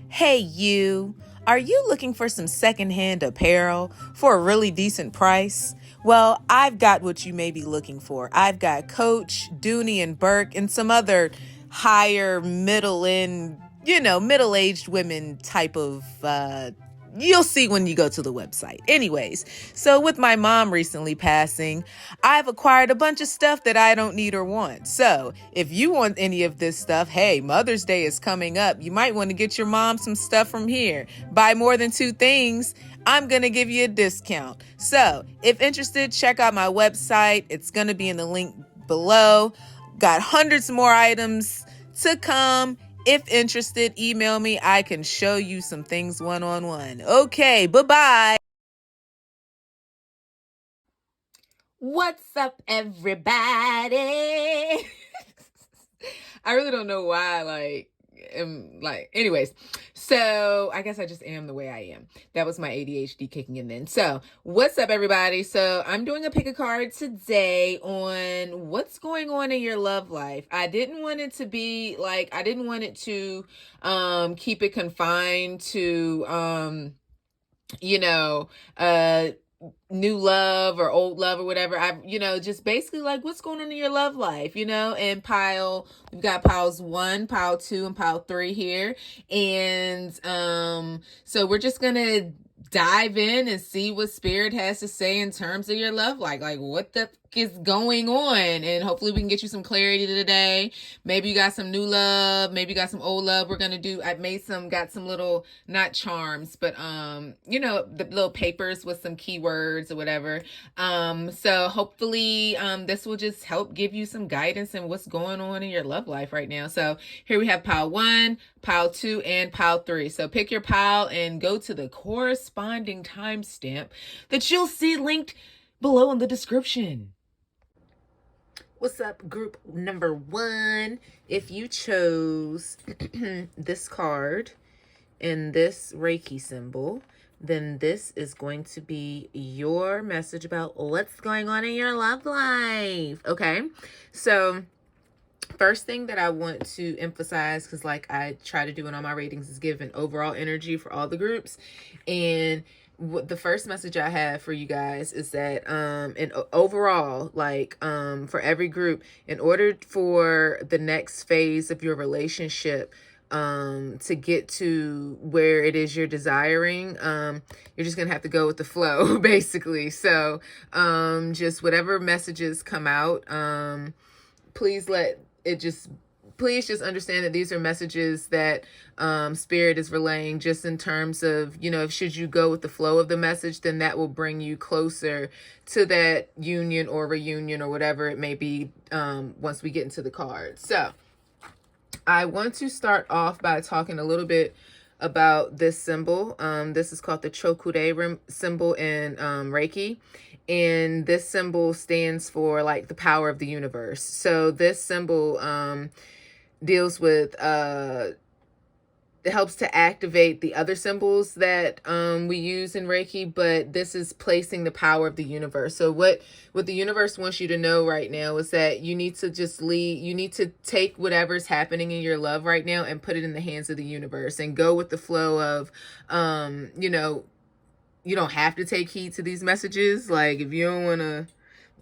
Hey, you. Are you looking for some secondhand apparel for a really decent price? Well, I've got what you may be looking for. I've got Coach, Dooney and Burke, and some other higher middle-aged women type of you'll see when you go to the website. Anyways, so with my mom recently passing, I've acquired a bunch of stuff that I don't need or want. So if you want any of this stuff, hey, Mother's Day is coming up. You might want to get your mom some stuff from here. Buy more than 2 things, I'm going to give you a discount. So if interested, check out my website. It's going to be in the link below. Got hundreds more items to come. If interested, email me. I can show you some things one-on-one. Okay, bye-bye. What's up, everybody? I really don't know why, anyways. So I guess I just am the way I am. That was my ADHD kicking in then. So what's up, everybody? So I'm doing a pick a card today on what's going on in your love life. I didn't want it to keep it confined to, new love or old love or whatever. Just basically like what's going on in your love life, and we've got piles 1, pile 2, and pile 3 here. And so we're just gonna dive in and see what spirit has to say in terms of your love life. Like what the is going on, and hopefully we can get you some clarity today. Maybe you got some new love, maybe you got some old love. Got some little, not charms, but the little papers with some keywords or whatever. So hopefully this will just help give you some guidance in what's going on in your love life right now. So here we have pile 1, pile 2, and pile 3. So pick your pile and go to the corresponding timestamp that you'll see linked below in the description. What's up, group number 1? If you chose this card and this Reiki symbol, then this is going to be your message about what's going on in your love life. Okay, so first thing that I want to emphasize, because like I try to do in all my readings, is give an overall energy for all the groups. And the first message I have for you guys is that overall, for every group, in order for the next phase of your relationship to get to where it is you're desiring, you're just gonna have to go with the flow, basically. So just whatever messages come out, please just understand that these are messages that spirit is relaying, just in terms of, should you go with the flow of the message, then that will bring you closer to that union or reunion or whatever it may be once we get into the cards. So I want to start off by talking a little bit about this symbol. This is called the Chokure symbol in Reiki. And this symbol stands for like the power of the universe. So this symbol deals with it helps to activate the other symbols that we use in Reiki, but this is placing the power of the universe. So what the universe wants you to know right now is that you need to you need to take whatever's happening in your love right now and put it in the hands of the universe and go with the flow of you don't have to take heed to these messages. Like if you don't want to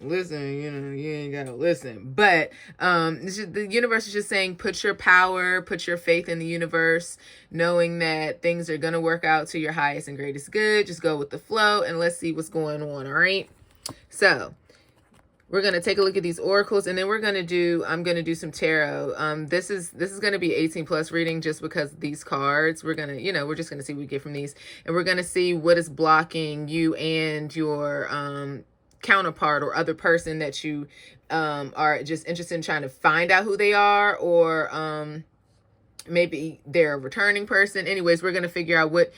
listen, you ain't gotta listen. But the universe is just saying, put your power, put your faith in the universe, knowing that things are gonna work out to your highest and greatest good. Just go with the flow and let's see what's going on. All right, so we're gonna take a look at these oracles, and then I'm gonna do some tarot. This is gonna be 18+ reading, just because these cards, we're just gonna see what we get from these, and we're gonna see what is blocking you and your counterpart or other person that you are just interested in trying to find out who they are, or maybe they're a returning person. Anyways, we're going to figure out what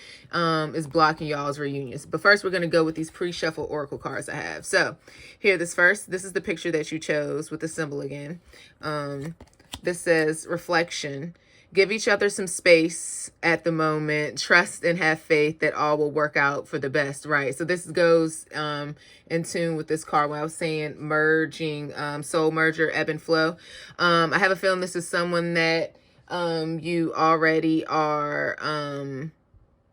is blocking y'all's reunions. But first, we're going to go with these pre-shuffle oracle cards I have. So here, this is the picture that you chose with the symbol again. This says reflection. Give each other some space at the moment. Trust and have faith that all will work out for the best, right? So this goes in tune with this card when I was saying merging, soul merger, ebb and flow. I have a feeling this is someone that you already are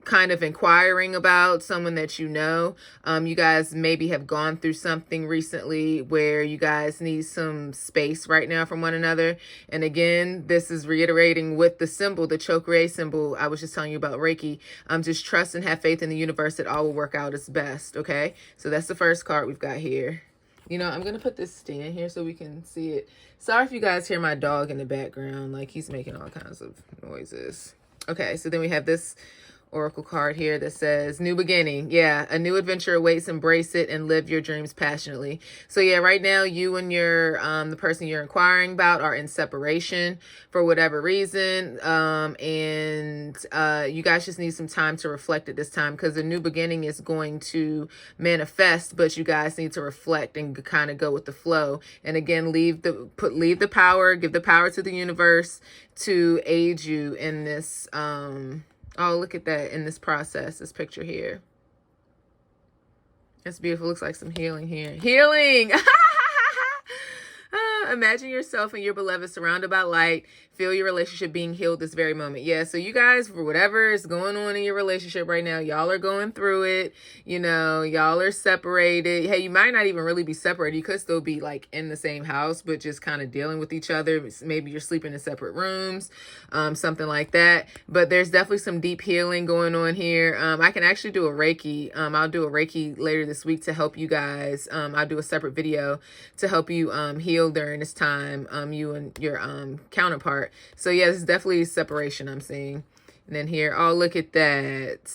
kind of inquiring about, someone that you know. You guys maybe have gone through something recently where you guys need some space right now from one another. And again, this is reiterating with the symbol, the chokre symbol I was just telling you about Reiki. Just trust and have faith in the universe that all will work out as best. Okay, so that's the first card we've got here. You know, I'm going to put this stand here so we can see it. Sorry if you guys hear my dog in the background. Like, he's making all kinds of noises. Okay, so then we have this oracle card here that says new beginning. Yeah, a new adventure awaits. Embrace it and live your dreams passionately. So yeah, right now you and your the person you're inquiring about are in separation for whatever reason, and you guys just need some time to reflect at this time, because the new beginning is going to manifest, but you guys need to reflect and kind of go with the flow. And again, leave the power, give the power to the universe to aid you in this oh, look at that, in this process, this picture here. That's beautiful. Looks like some healing here. Healing! Imagine yourself and your beloved surrounded by light. Feel your relationship being healed this very moment. Yeah, so you guys, for whatever is going on in your relationship right now, y'all are going through it. You know, y'all are separated. Hey, you might not even really be separated. You could still be like in the same house, but just kind of dealing with each other. Maybe you're sleeping in separate rooms, something like that. But there's definitely some deep healing going on here. I can actually do a Reiki. I'll do a Reiki later this week to help you guys. I'll do a separate video to help you heal during this time, you and your counterpart. So yeah, this is definitely separation I'm seeing. And then here, oh, look at that.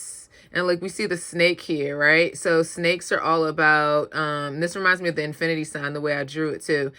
And like we see the snake here, right? So snakes are all about, this reminds me of the infinity sign, the way I drew it too.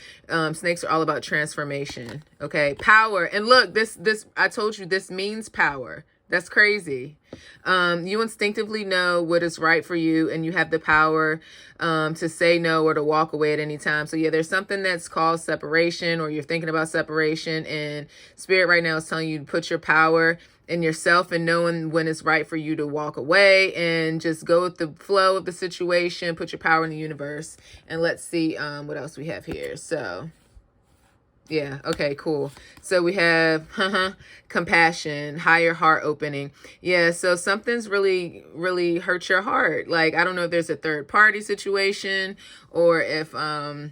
Snakes are all about transformation, okay? Power. And look, this, I told you this means power. That's crazy. You instinctively know what is right for you, and you have the power to say no or to walk away at any time. So yeah, there's something that's called separation, or you're thinking about separation, and Spirit right now is telling you to put your power in yourself and knowing when it's right for you to walk away and just go with the flow of the situation. Put your power in the universe. And let's see what else we have here. So yeah. Okay, cool. So we have compassion, higher heart opening. Yeah. So something's really, really hurt your heart. Like, I don't know if there's a third party situation, or if, I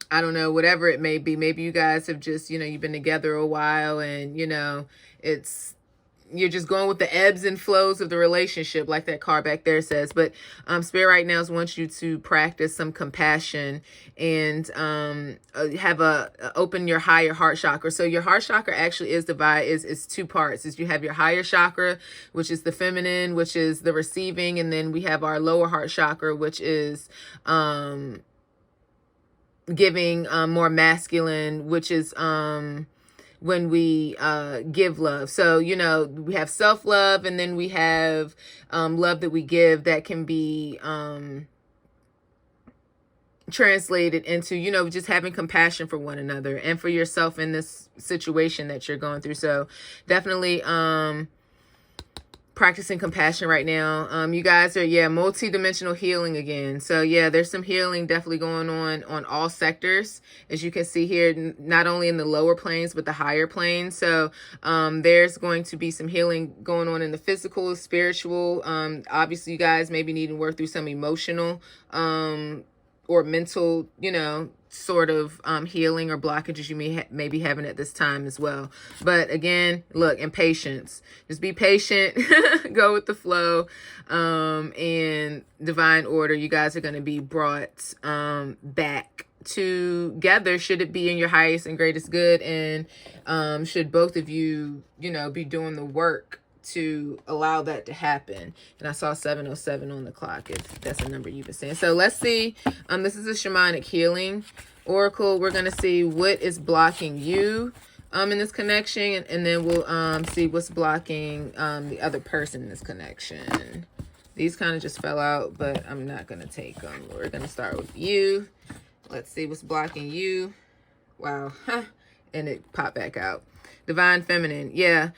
don't know, whatever it may be. Maybe you guys have just, you know, you've been together a while, and, you know, you're just going with the ebbs and flows of the relationship, like that card back there says. But Spirit right now wants you to practice some compassion and open your higher heart chakra. So your heart chakra actually is divided, is two parts. Is you have your higher chakra, which is the feminine, which is the receiving, and then we have our lower heart chakra, which is giving, more masculine, which is when we give love. So, you know, we have self-love, and then we have love that we give that can be translated into, you know, just having compassion for one another and for yourself in this situation that you're going through. So definitely practicing compassion right now. You guys are, yeah, multi-dimensional healing again. So yeah, there's some healing definitely going on all sectors, as you can see here, not only in the lower planes, but the higher planes. So there's going to be some healing going on in the physical, spiritual. Obviously you guys maybe need to work through some emotional or mental, you know, sort of healing or blockages you may be having at this time as well. But again, look, and patience. Just be patient, go with the flow, and divine order. You guys are going to be brought back together, should it be in your highest and greatest good, and should both of you, you know, be doing the work to allow that to happen. And I saw 707 on the clock, if that's a number you've been saying. So let's see. This is a shamanic healing oracle. We're going to see what is blocking you in this connection, and then we'll see what's blocking the other person in this connection. These kind of just fell out, but I'm not going to take them. We're going to start with you. Let's see what's blocking you. Wow. And it popped back out. Divine feminine. Yeah.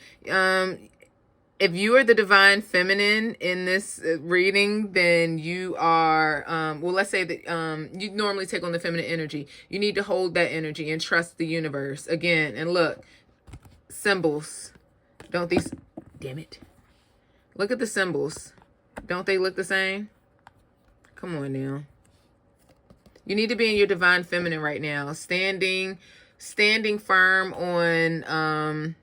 If you are the divine feminine in this reading, then you are, well, let's say that you normally take on the feminine energy. You need to hold that energy and trust the universe. Again, and look, symbols, don't these, damn it. Look at the symbols. Don't they look the same? Come on now. You need to be in your divine feminine right now. Standing firm on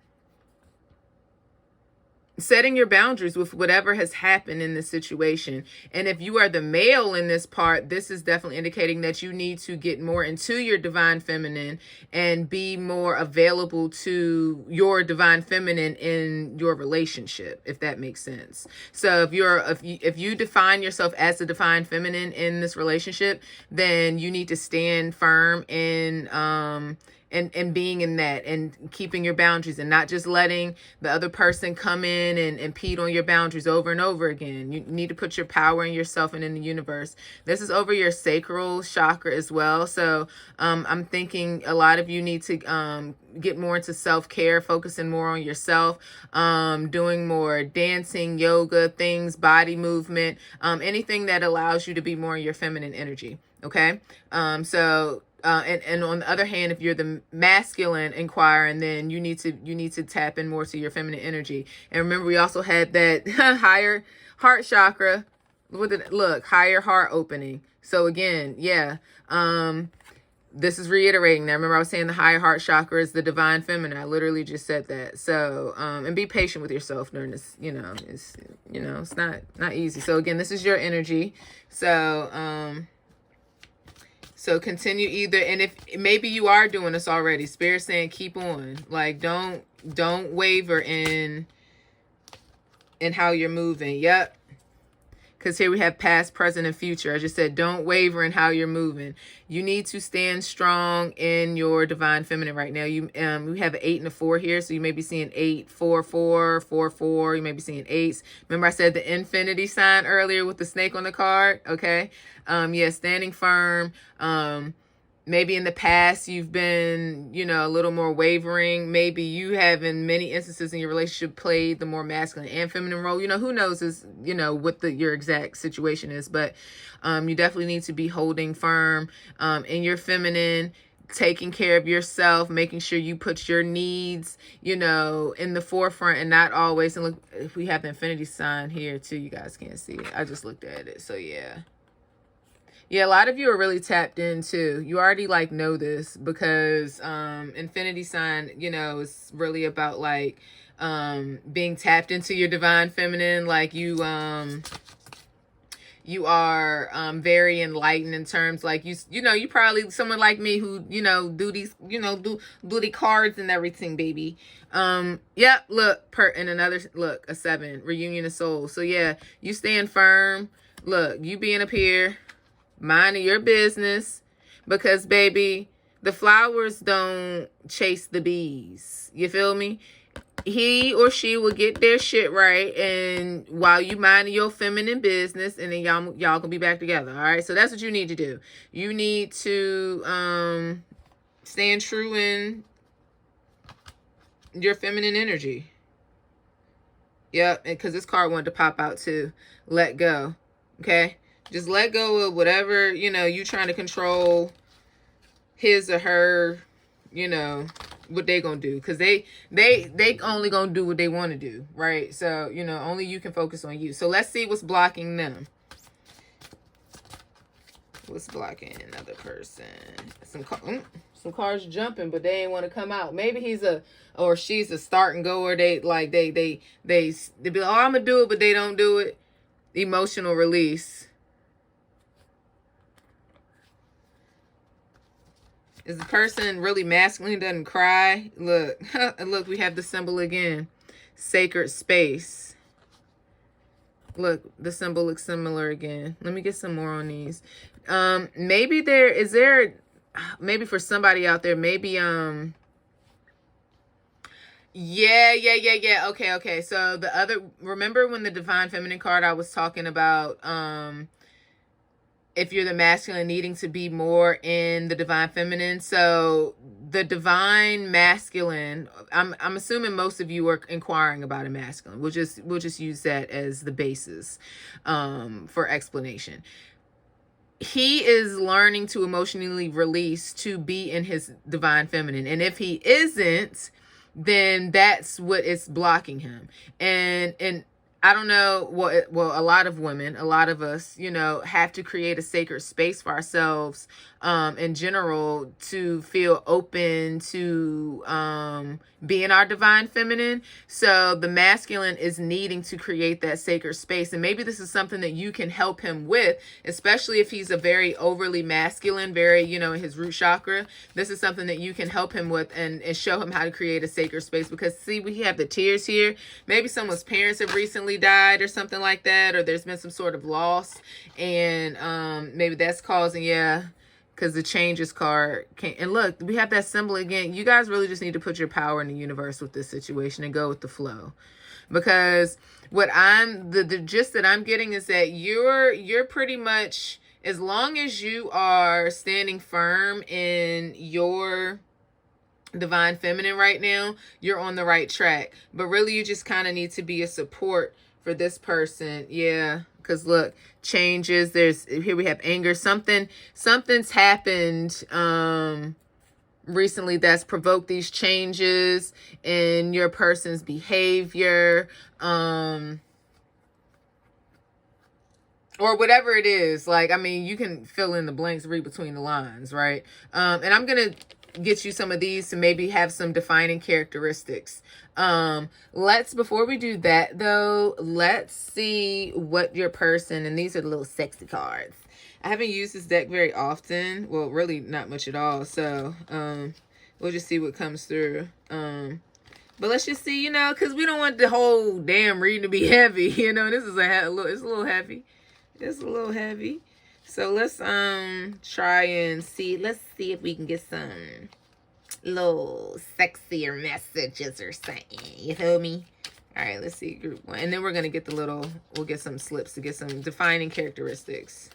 setting your boundaries with whatever has happened in this situation. And if you are the male in this part, this is definitely indicating that you need to get more into your divine feminine and be more available to your divine feminine in your relationship, if that makes sense. So if you define yourself as a divine feminine in this relationship, then you need to stand firm in and being in that and keeping your boundaries and not just letting the other person come in and impede on your boundaries over and over again. You need to put your power in yourself and in the universe. This is over your sacral chakra as well. So I'm thinking a lot of you need to get more into self-care, focusing more on yourself, doing more dancing, yoga things, body movement, anything that allows you to be more in your feminine energy. Okay. And on the other hand, if you're the masculine inquiring, then you need to tap in more to your feminine energy. And remember, we also had that higher heart chakra. Look, higher heart opening. So again, yeah. This is reiterating that. Remember, I was saying the higher heart chakra is the divine feminine. I literally just said that. So, and be patient with yourself during this. It's not easy. So again, this is your energy. So continue either, and if maybe you are doing this already, Spirit saying keep on. Like don't waver in how you're moving. Yep. Because here we have past, present, and future. I just said don't waver in how you're moving. You need to stand strong in your divine feminine right now. We have an 8 and a 4 here, so you may be seeing 8, 4, 4, 4, 4. You may be seeing 8s. Remember I said the infinity sign earlier with the snake on the card? Okay. Standing firm. Maybe in the past you've been, a little more wavering. Maybe you have in many instances in your relationship played the more masculine and feminine role. Who knows what your exact situation is, but you definitely need to be holding firm in your feminine, taking care of yourself, making sure you put your needs, in the forefront and not always. And look, if we have the infinity sign here too, you guys can't see it. I just looked at it. So yeah. Yeah, a lot of you are really tapped in too. You already know this because infinity sign, is really about being tapped into your divine feminine. Like you are very enlightened in terms you probably someone like me who do these do the cards and everything, baby. Look, a 7, reunion of souls. So yeah, you stand firm. Look, you being up here minding your business, because baby, the flowers don't chase the bees. You feel me? He or she will get their shit right, and while you mind your feminine business, and then y'all gonna be back together. All right, so that's what you need to do. You need to stand true in your feminine energy. Yep, because this card wanted to pop out too. Let go. Okay. Just let go of whatever, you trying to control his or her, what they gonna do. Because they only gonna do what they want to do, right? So, only you can focus on you. So let's see what's blocking them. What's blocking another person? Some cars jumping, but they ain't want to come out. Maybe he's or she's a start and go, or they be like, oh, I'm gonna do it, but they don't do it. Emotional release. Is the person really masculine, doesn't cry? Look, look, we have the symbol again. Sacred space. Look, the symbol looks similar again. Let me get some more on these. Maybe maybe for somebody out there, maybe, yeah. Okay. So remember when the divine feminine card I was talking about, if you're the masculine, needing to be more in the divine feminine. So the divine masculine, I'm assuming most of you are inquiring about a masculine. We'll just use that as the basis for explanation. He is learning to emotionally release to be in his divine feminine. And if he isn't, then that's what is blocking him. And I don't know what, well, a lot of women, a lot of us, you know, have to create a sacred space for ourselves, in general, to feel open to, being our divine feminine. So the masculine is needing to create that sacred space. And maybe this is something that you can help him with, especially if he's a very overly masculine, very, you know, in his root chakra. This is something that you can help him with, and show him how to create a sacred space. Because see, we have the tears here. Maybe someone's parents have recently died or something like that, or there's been some sort of loss, and maybe that's causing, because the changes card came. And look, we have that symbol again. You guys really just need to put your power in the universe with this situation and go with the flow. Because what the gist that I'm getting is that you're pretty much, as long as you are standing firm in your divine feminine right now, you're on the right track. But really, you just kind of need to be a support for this person. Yeah. Because look, changes, here we have anger. Something's happened recently that's provoked these changes in your person's behavior, or whatever it is. Like, I mean, you can fill in the blanks, read between the lines, right? And I'm gonna get you some of these to maybe have some defining characteristics. Before we do that though, let's see what your person, and these are the little sexy cards. I haven't used this deck very often. Well, really not much at all. So, we'll just see what comes through. But let's just see, you know, because we don't want the whole damn reading to be heavy. You know, this is it's a little heavy. It's a little heavy. So let's try and see. Let's see if we can get some little sexier messages or something. You feel me? All right, let's see group one. And then we're going to get we'll get some slips to get some defining characteristics.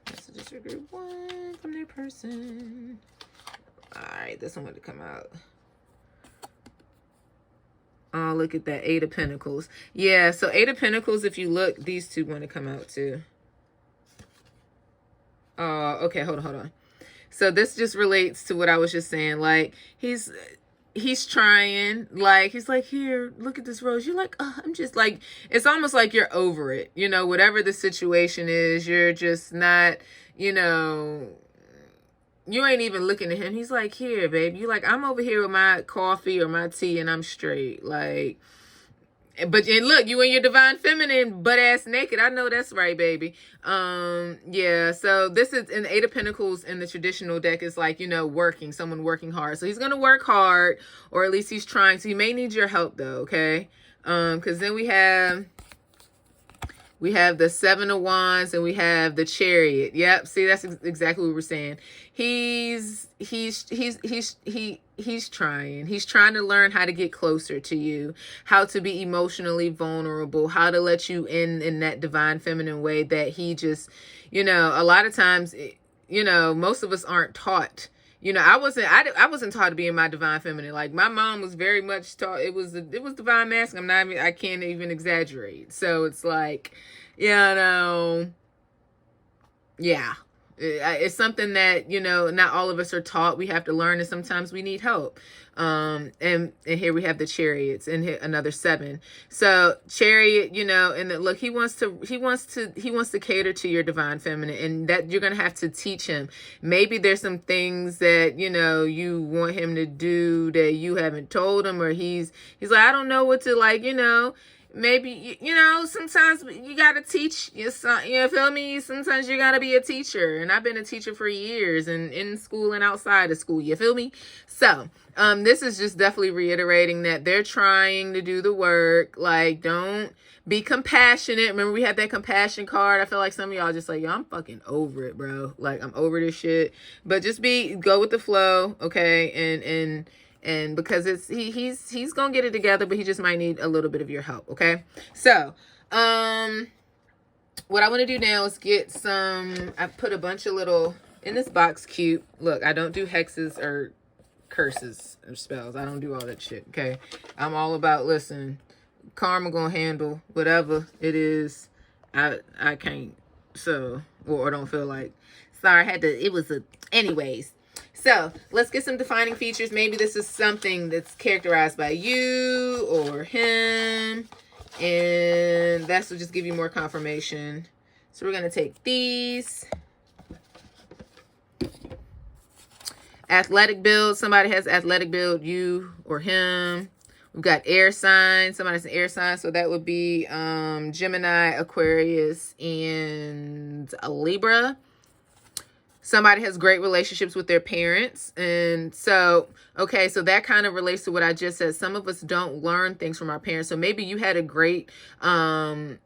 Messages for group one from their person. All right, this one would come out. Oh, look at that. 8 of Pentacles. Yeah, so 8 of Pentacles, if you look, these two want to come out too. Okay, hold on. So this just relates to what I was just saying. Like, he's trying. Like, he's like, here, look at this rose. You're like, I'm just like, it's almost like you're over it. You know, whatever the situation is, you're just not, you know, you ain't even looking at him. He's like, here, baby. You like, I'm over here with my coffee or my tea and I'm straight. Like, and look, you in your divine feminine, butt ass naked. I know that's right, baby. Yeah. So this is in the 8 of Pentacles in the traditional deck is like, you know, someone working hard. So he's going to work hard, or at least he's trying. So he may need your help though. Okay. Cause then we have the 7 of Wands and we have the Chariot. Yep. See, that's exactly what we're saying. He's trying. He's trying to learn how to get closer to you, how to be emotionally vulnerable, how to let you in that divine feminine way that he just, you know, a lot of times, you know, most of us aren't taught. You know, I wasn't taught to be in my divine feminine. Like, my mom was very much taught it was divine masculine. I can't even exaggerate. So it's like, you know, yeah. It's something that, you know, not all of us are taught. We have to learn, and sometimes we need help. And here we have the Chariots and here another 7. So Chariot, you know, and look, he wants to cater to your divine feminine, and that you're going to have to teach him. Maybe there's some things that, you know, you want him to do that you haven't told him, or he's like, I don't know what to, like, you know. Maybe, you know, sometimes you got to teach your son, you feel me? Sometimes you got to be a teacher. And I've been a teacher for years, and in school and outside of school, you feel me? So, this is just definitely reiterating that they're trying to do the work. Like, don't be compassionate. Remember, we had that compassion card. I feel like some of y'all just like, yo, I'm fucking over it, bro. Like, I'm over this shit. But just go with the flow, okay? And because he's gonna get it together, but he just might need a little bit of your help. Okay. So, what I want to do now is get some, I put a bunch of little in this box. Cute. Look, I don't do hexes or curses or spells. I don't do all that shit. Okay. I'm all about, listen, karma gonna handle whatever it is. I can't, so, or don't feel like, sorry, anyways. So let's get some defining features. Maybe this is something that's characterized by you or him. And that's will just give you more confirmation. So we're going to take these. Athletic build. Somebody has athletic build, you or him. We've got air sign. Somebody's an air sign. So that would be Gemini, Aquarius, and a Libra. Somebody has great relationships with their parents. And so, okay, so that kind of relates to what I just said. Some of us don't learn things from our parents. So maybe you had a great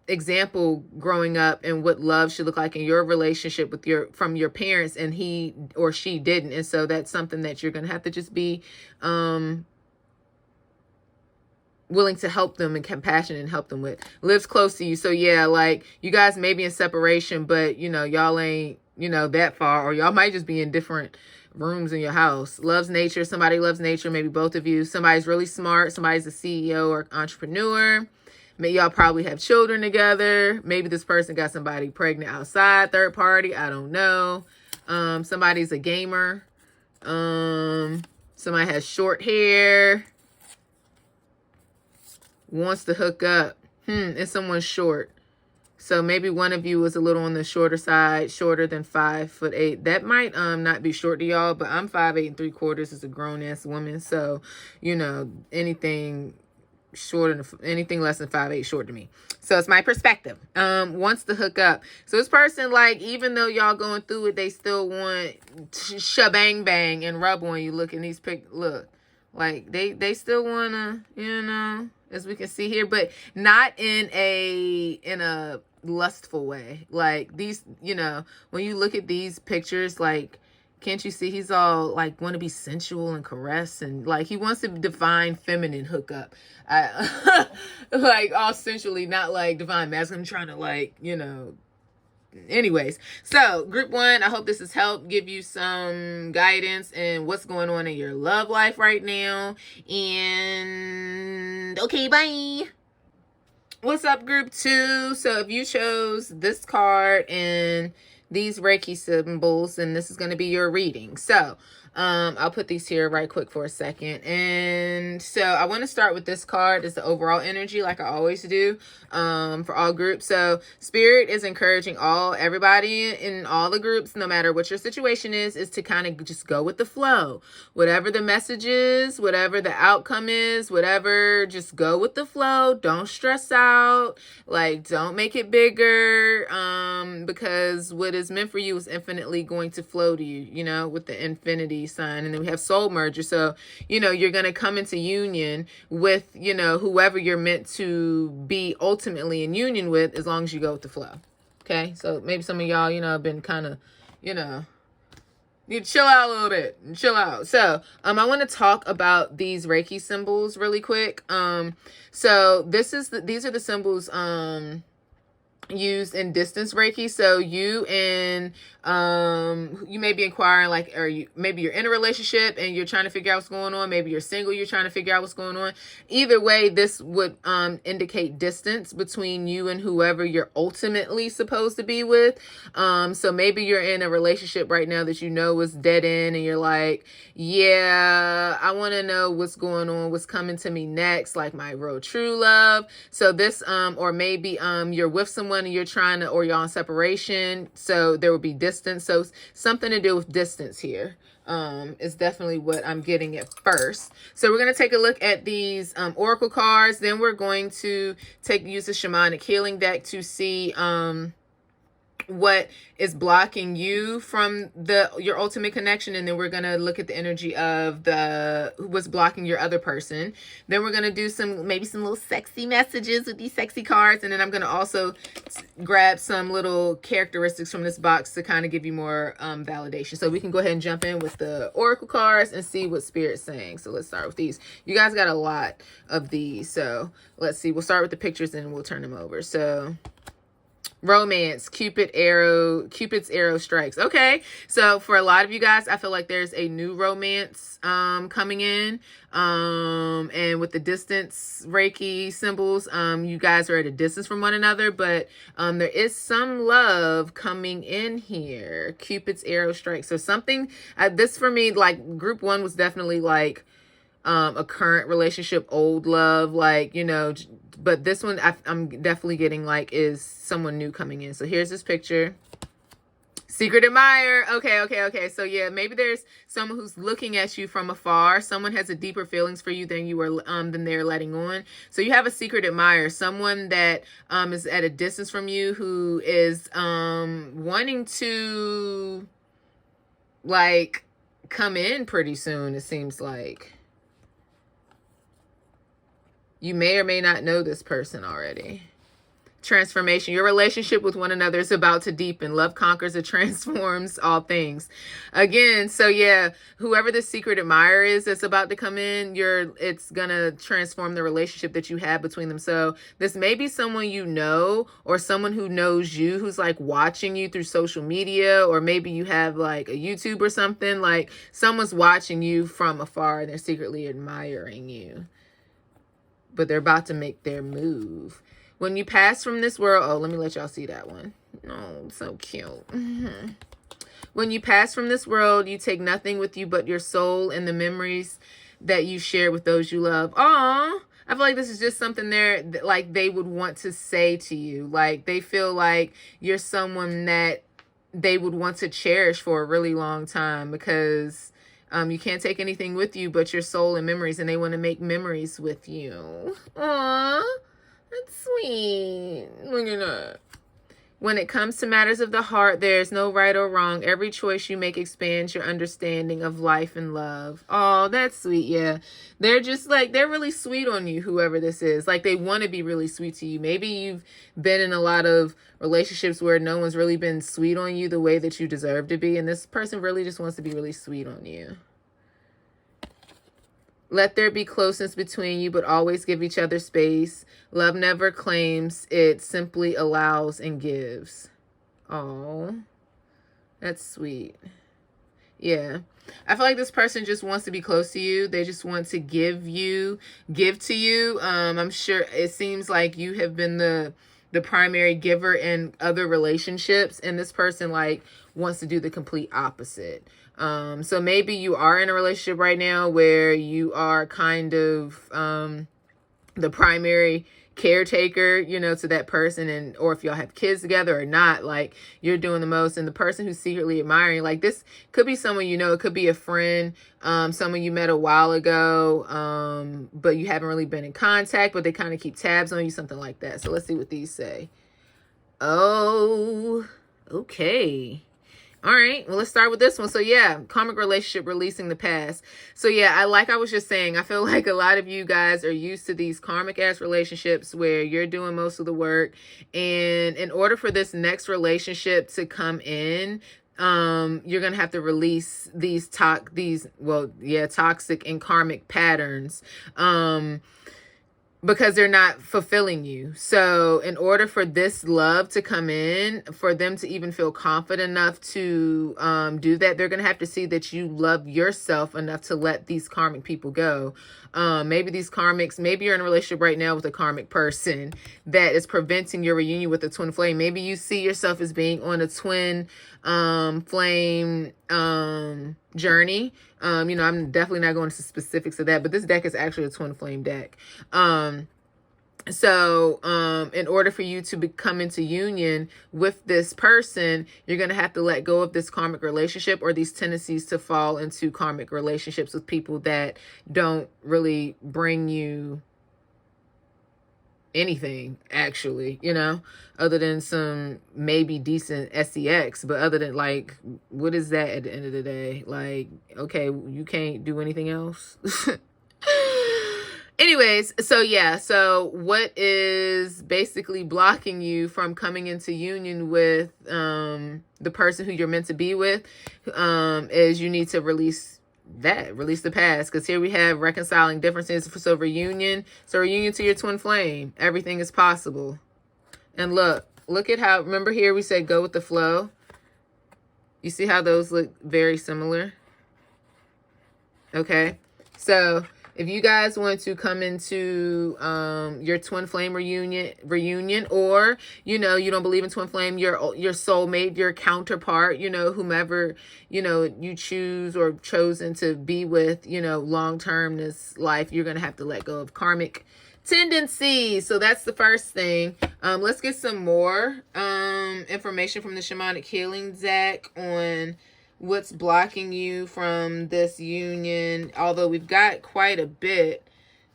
example growing up and what love should look like in your relationship with from your parents, and he or she didn't. And so that's something that you're going to have to just be willing to help them and compassionate and help them with. Lives close to you. So yeah, like you guys may be in separation, but you know, y'all ain't, you know, that far, or y'all might just be in different rooms in your house. Loves nature. Somebody loves nature. Maybe both of you. Somebody's really smart. Somebody's a CEO or entrepreneur. Maybe y'all probably have children together. Maybe this person got somebody pregnant outside, third party. I don't know. Somebody's a gamer. Somebody has short hair. Wants to hook up. And someone's short. So maybe one of you was a little on the shorter side, shorter than 5'8". That might not be short to y'all, but I'm 5'8 3/4 as a grown ass woman. So, you know, anything anything less than 5'8" short to me. So it's my perspective. Wants to hook up. So this person, like, even though y'all going through it, they still want to shabang bang and rub on you. Look in these look, like they still wanna, you know, as we can see here, but not in a lustful way. Like these, you know, when you look at these pictures, like, can't you see he's all like want to be sensual and caress, and like he wants to define feminine hookup. Like all sensually, not like divine masculine, trying to, like, you know. Anyways, so group one, I hope this has helped give you some guidance in what's going on in your love life right now. And okay, bye. What's up, group two? So if you chose this card and these Reiki symbols, then this is going to be your reading. So I'll put these here right quick for a second. And so I want to start with this card. It's the overall energy, like I always do, for all groups. So Spirit is encouraging everybody in all the groups, no matter what your situation is to kind of just go with the flow. Whatever the message is, whatever the outcome is, whatever, just go with the flow. Don't stress out. Like, don't make it bigger, because what is meant for you is infinitely going to flow to you, you know, with the infinity sign. And then we have soul merger. So, you know, you're going to come into union with, you know, whoever you're meant to be ultimately in union with, as long as you go with the flow. Okay. So maybe some of y'all, you know, have been kind of, you know, you chill out a little bit and chill out. So, I want to talk about these Reiki symbols really quick. So these are the symbols, used in distance Reiki. So you and you may be inquiring, like, maybe you're in a relationship and you're trying to figure out what's going on. Maybe you're single, you're trying to figure out what's going on. Either way, this would indicate distance between you and whoever you're ultimately supposed to be with. So maybe you're in a relationship right now that you know is dead end, and you're like, yeah, I want to know what's going on, what's coming to me next, like my real true love. So this, or maybe you're with someone and you're trying to, or you're on separation, so there will be distance. So something to do with distance here is definitely what I'm getting at first. So we're going to take a look at these oracle cards. Then we're going to use the shamanic healing deck to see what is blocking you from your ultimate connection. And then we're going to look at the energy of what's blocking your other person. Then we're going to do maybe some little sexy messages with these sexy cards. And then I'm going to also grab some little characteristics from this box to kind of give you more validation. So we can go ahead and jump in with the oracle cards and see what Spirit's saying. So let's start with these. You guys got a lot of these. So let's see. We'll start with the pictures and we'll turn them over. So Romance, Cupid's arrow strikes. Okay. So for a lot of you guys, I feel like there's a new romance coming in. And with the distance Reiki symbols, you guys are at a distance from one another, but there is some love coming in here. Cupid's arrow strikes. So something this for me, like group 1 was definitely like a current relationship, old love, like, you know, but this one I'm definitely getting like is someone new coming in. So here's this picture. Secret admirer. Okay. So yeah, maybe there's someone who's looking at you from afar. Someone has a deeper feelings for you than you were than they're letting on. So you have a secret admirer, someone that is at a distance from you, who is wanting to like come in pretty soon, it seems like. You may or may not know this person already. Transformation. Your relationship with one another is about to deepen. Love conquers and transforms all things. Again, so yeah, whoever the secret admirer is that's about to come in, it's gonna transform the relationship that you have between them. So this may be someone you know, or someone who knows you, who's like watching you through social media, or maybe you have like a YouTube or something. Like someone's watching you from afar and they're secretly admiring you, but they're about to make their move. When you pass from this world, oh, let me let y'all see that one. Oh, so cute. When you pass from this world, you take nothing with you but your soul and the memories that you share with those you love. Aw, I feel like this is just something there that, like, they would want to say to you. Like, they feel like you're someone that they would want to cherish for a really long time, because you can't take anything with you but your soul and memories, and they want to make memories with you. Aww. That's sweet. Look at that. When it comes to matters of the heart, there's no right or wrong. Every choice you make expands your understanding of life and love. Oh, that's sweet. Yeah. They're just like, they're really sweet on you, whoever this is. Like, they want to be really sweet to you. Maybe you've been in a lot of relationships where no one's really been sweet on you the way that you deserve to be. And this person really just wants to be really sweet on you. Let there be closeness between you, but always give each other space. Love never claims, it simply allows and gives. Oh, that's sweet. Yeah. I feel like this person just wants to be close to you. They just want to give to you. I'm sure it seems like you have been the primary giver in other relationships, and this person like wants to do the complete opposite. So maybe you are in a relationship right now where you are kind of the primary caretaker, you know, to that person, and or if y'all have kids together or not, like you're doing the most. And the person who's secretly admiring, like this could be someone you know, it could be a friend, someone you met a while ago, but you haven't really been in contact, but they kind of keep tabs on you, something like that. So let's see what these say. Oh, okay. All right, well, let's start with this one. So yeah, karmic relationship, releasing the past. So yeah, I was just saying, I feel like a lot of you guys are used to these karmic ass relationships where you're doing most of the work. And in order for this next relationship to come in, you're going to have to release these toxic and karmic patterns. Because they're not fulfilling you. So in order for this love to come in, for them to even feel confident enough to do that, they're going to have to see that you love yourself enough to let these karmic people go. Maybe these karmics, maybe you're in a relationship right now with a karmic person that is preventing your reunion with a twin flame. Maybe you see yourself as being on a twin flame journey. You know, I'm definitely not going into specifics of that, but this deck is actually a twin flame deck. So in order for you to come into union with this person, you're going to have to let go of this karmic relationship, or these tendencies to fall into karmic relationships with people that don't really bring you anything, actually, you know, other than some maybe decent sex. But other than, like, what is that at the end of the day? Like, okay, you can't do anything else. Anyways, so yeah, so what is basically blocking you from coming into union with the person who you're meant to be with is you need to release the past. Because here we have reconciling differences. So reunion to your twin flame, everything is possible. And look look at how, remember here we said go with the flow. You see how those look very similar? Okay. So if you guys want to come into your twin flame reunion, or, you know, you don't believe in twin flame, your soulmate, your counterpart, you know, whomever, you know, you choose or chosen to be with, you know, long-term this life, you're going to have to let go of karmic tendencies. So that's the first thing. Let's get some more information from the shamanic healing deck on what's blocking you from this union, although we've got quite a bit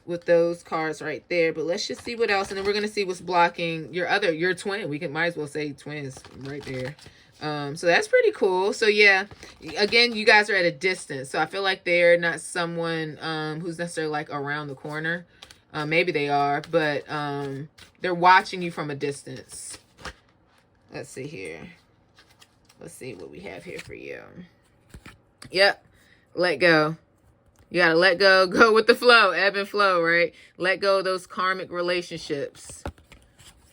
with those cards right there. But let's just see what else, and then we're going to see what's blocking your twin. We might as well say twins right there. So that's pretty cool. So yeah, again, you guys are at a distance, so I feel like they're not someone who's necessarily like around the corner. Maybe they are, but they're watching you from a distance. Let's see here. Let's see what we have here for you. Yep. Let go. You got to let go. Go with the flow. Ebb and flow, right? Let go of those karmic relationships.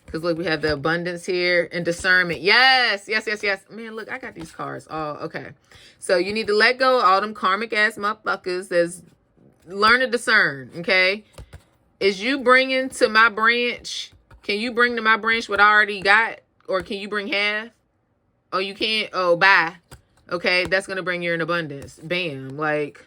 Because look, we have the abundance here and discernment. Yes. Yes, yes, yes. Man, look, I got these cards. Oh, okay. So you need to let go of all them karmic ass motherfuckers. Learn to discern, okay? Is you bringing to my branch? Can you bring to my branch what I already got? Or can you bring half? Oh, you can't? Oh, bye. Okay, that's going to bring you in abundance. Bam. Like,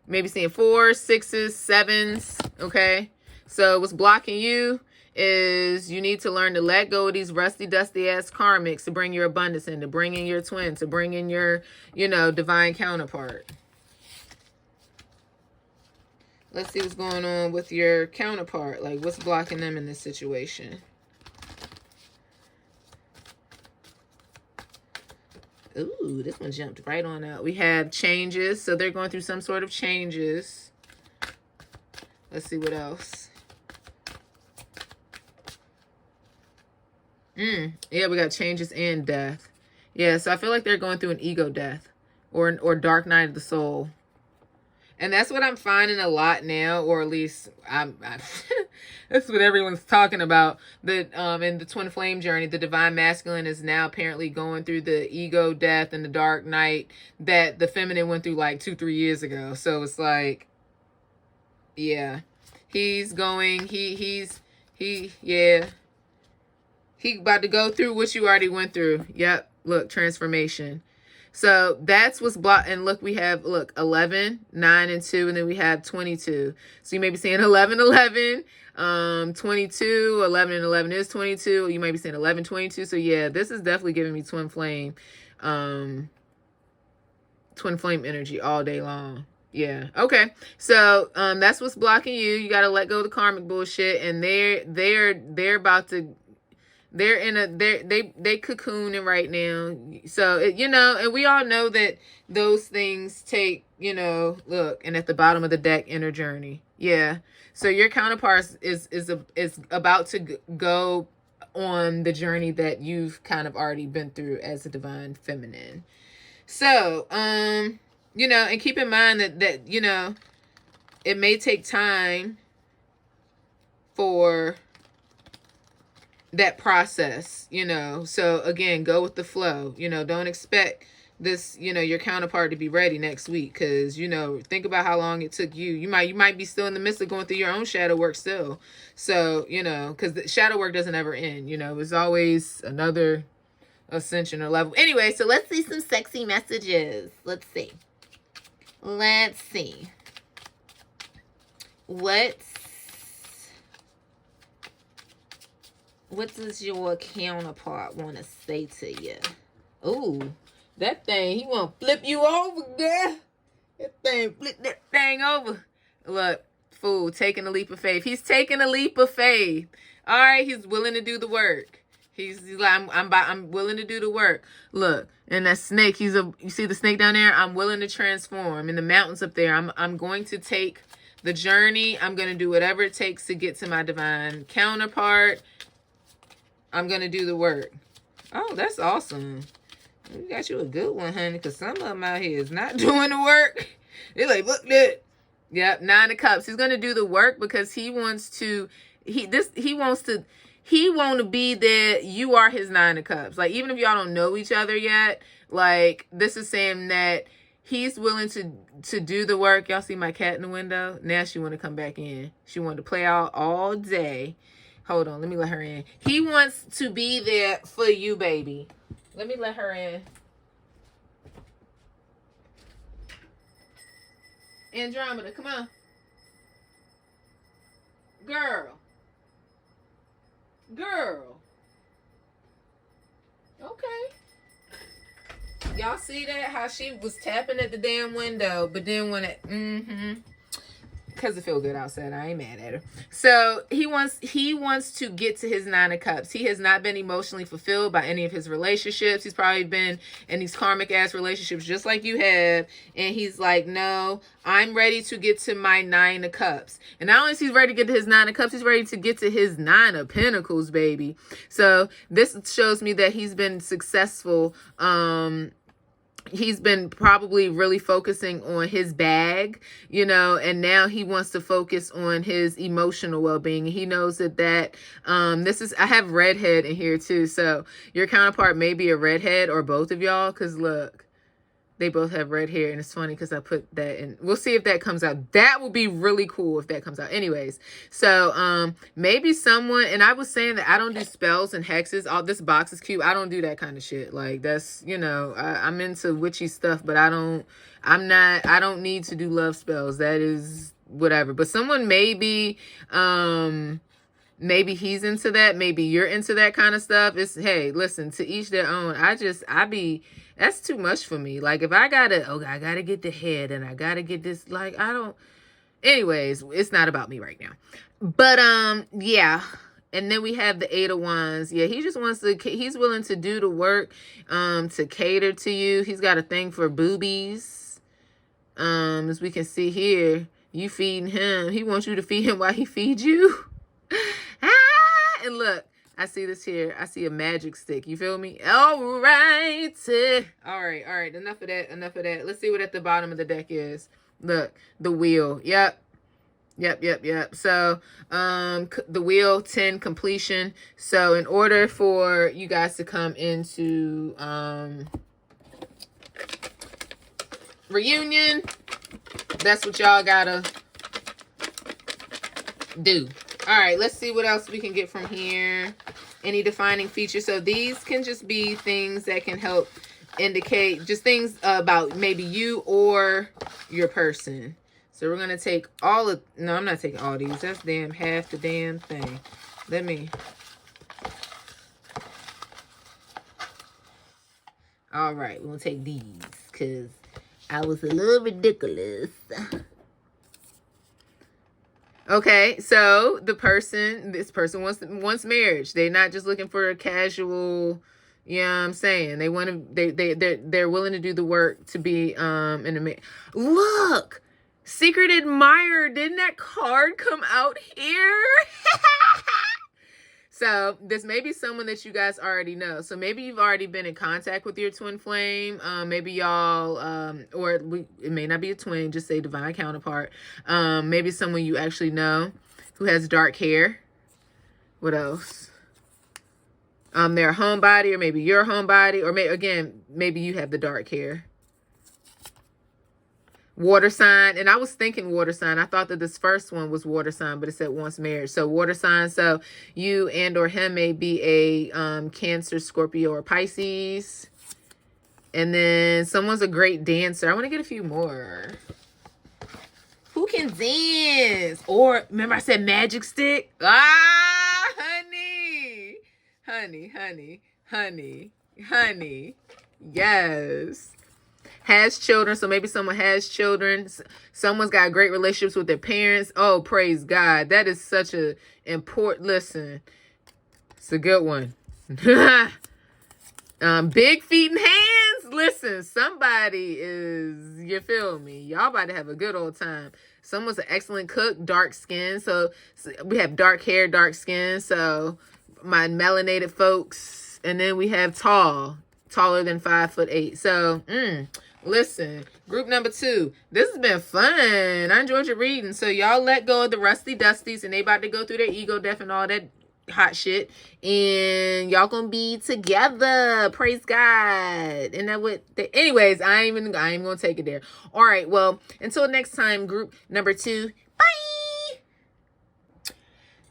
maybe seeing 4s, 6s, 7s. Okay? So what's blocking you is you need to learn to let go of these rusty, dusty-ass karmics to bring your abundance in, to bring in your twin, to bring in your, you know, divine counterpart. Let's see what's going on with your counterpart. Like, what's blocking them in this situation? Ooh, this one jumped right on out. We have changes. So they're going through some sort of changes. Let's see what else. Yeah, we got changes and death. Yeah, so I feel like they're going through an ego death or dark night of the soul. And that's what I'm finding a lot now, or at least that's what everyone's talking about. That in the twin flame journey, the divine masculine is now apparently going through the ego death and the dark night that the feminine went through like 2-3 years ago. So it's like, yeah, he's going, he about to go through what you already went through. Yep, look, transformation. So that's what's blocked. And look, we have, look, 11, 9, and 2, and then we have 22. So you may be saying 11, 11, 22, 11 and 11 is 22. You might be saying 11, 22. So yeah, this is definitely giving me twin flame energy all day long. Yeah. Okay. So that's what's blocking you. You got to let go of the karmic bullshit, and they're about to, they're in a, they cocooning right now. So, you know, and we all know that those things take, you know, look, and at the bottom of the deck, inner journey. Yeah. So your counterpart is about to go on the journey that you've kind of already been through as a divine feminine. So, you know, and keep in mind that, you know, it may take time for that process, you know. So again, go with the flow. You know, don't expect this, you know, your counterpart to be ready next week, because, you know, think about how long it took you. You might be still in the midst of going through your own shadow work still. So, you know, because the shadow work doesn't ever end. You know, there's always another ascension or level. Anyway, so let's see some sexy messages. Let's see. What does your counterpart want to say to you? Ooh, that thing, he want to flip you over, girl. That thing, flip that thing over. Look, fool, taking a leap of faith. He's taking a leap of faith. All right, he's willing to do the work. He's like, I'm willing to do the work. Look, and that snake, you see the snake down there? I'm willing to transform. In the mountains up there, I'm going to take the journey. I'm going to do whatever it takes to get to my divine counterpart. I'm going to do the work. Oh, that's awesome. We got you a good one, honey, because some of them out here is not doing the work. They're like, look, that. Yep, 9 of Cups. He's going to do the work because he wants to, he want to be there. You are his 9 of cups. Like, even if y'all don't know each other yet, like, this is saying that he's willing to do the work. Y'all see my cat in the window? Now she want to come back in. She wanted to play out all day. Hold on, let me let her in. He wants to be there for you, baby. Let me let her in. Andromeda, come on. Girl. Okay. Y'all see that? How she was tapping at the damn window, but then when it, because it feel good outside, I ain't mad at her. So he wants to get to his 9 of cups. He has not been emotionally fulfilled by any of his relationships. He's probably been in these karmic ass relationships just like you have, and he's like, no, I'm ready to get to my 9 of cups. And not only is he ready to get to his 9 of cups, he's ready to get to his 9 of pentacles, baby. So this shows me that he's been successful. He's been probably really focusing on his bag, you know, and now he wants to focus on his emotional well-being. He knows that I have redhead in here too. So your counterpart may be a redhead, or both of y'all, because look, they both have red hair, and it's funny because I put that in. We'll see if that comes out. That would be really cool if that comes out. Anyways, so maybe someone, and I was saying that I don't do spells and hexes. All this box is cute. I don't do that kind of shit. Like, that's, you know, I'm into witchy stuff, but I don't need to do love spells. That is whatever. But someone maybe he's into that. Maybe you're into that kind of stuff. It's, hey, listen, to each their own. That's too much for me. Like, if I gotta get the head, and I gotta get this, like, anyways, it's not about me right now. But, yeah. And then we have the 8 of Wands. Yeah, he just he's willing to do the work, to cater to you. He's got a thing for boobies. As we can see here, you feeding him. He wants you to feed him while he feeds you. And look, I see this here. I see a magic stick. You feel me? All right. All right. Enough of that. Let's see what at the bottom of the deck is. Look, the wheel. Yep. So, the wheel, 10, completion. So in order for you guys to come into, reunion, that's what y'all gotta do. All right, let's see what else we can get from here. Any defining features? So these can just be things that can help indicate just things about maybe you or your person. So we're going to take no, I'm not taking all these. That's half the damn thing. All right, we're going to take these because I was a little ridiculous. Okay, so this person wants marriage. They're not just looking for a casual, you know what I'm saying? They want to, they're willing to do the work to be in a marriage. Look, secret admirer. Didn't that card come out here? So this may be someone that you guys already know. So maybe you've already been in contact with your twin flame. Maybe y'all, it may not be a twin, just say divine counterpart. Maybe someone you actually know who has dark hair. What else? They're a homebody, or maybe you're a homebody, or maybe you have the dark hair. Water sign. And I was thinking water sign. I thought that this first one was water sign, but it said wants marriage. So water sign. So you and or him may be a Cancer, Scorpio, or Pisces. And then someone's a great dancer. I want to get a few more. Who can dance? Or remember I said magic stick? Honey. Yes. Has children. So maybe someone has children. Someone's got great relationships with their parents. Oh, praise God. That is such a important, listen, it's a good one. Big feet and hands. Listen, somebody is, you feel me? Y'all about to have a good old time. Someone's an excellent cook, dark skin. So we have dark hair, dark skin. So my melanated folks. And then we have taller than 5'8". So, listen, group number 2. This has been fun. I enjoyed your reading. So y'all let go of the rusty dusties, and they about to go through their ego death and all that hot shit, and y'all gonna be together. Praise God. And that would, anyways, I ain't even gonna take it there. All right, well, until next time, group number 2. Bye.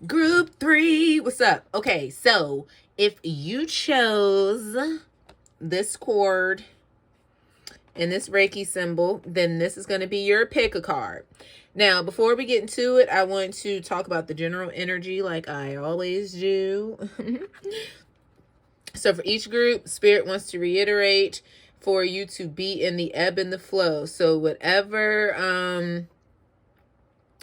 Group 3, what's up? Okay, so if you chose this cord and this Reiki symbol, then this is going to be your pick a card. Now, before we get into it, I want to talk about the general energy like I always do. So for each group, Spirit wants to reiterate for you to be in the ebb and the flow. So whatever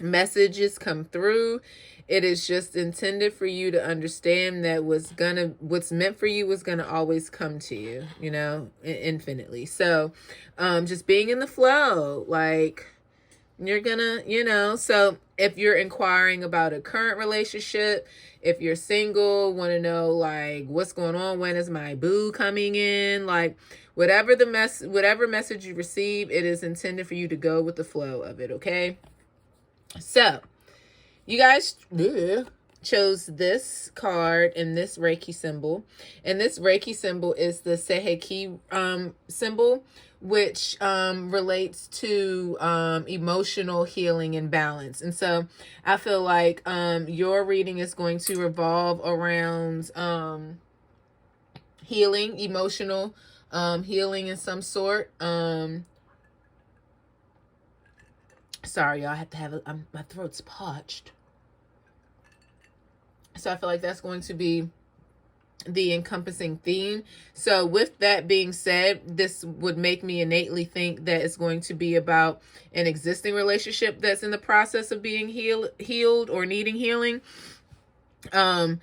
messages come through, it is just intended for you to understand that what's meant for you is gonna always come to you, you know, infinitely. So just being in the flow, like you're gonna, you know, so if you're inquiring about a current relationship, if you're single, want to know like what's going on, when is my boo coming in, like whatever message you receive, it is intended for you to go with the flow of it. Okay, so you guys chose this card and this Reiki symbol. And this Reiki symbol is the Seiheki symbol, which relates to emotional healing and balance. And so I feel like your reading is going to revolve around healing, emotional healing in some sort. Sorry, y'all, I have to have my throat's parched. So I feel like that's going to be the encompassing theme. So with that being said, this would make me innately think that it's going to be about an existing relationship that's in the process of being healed or needing healing. Maybe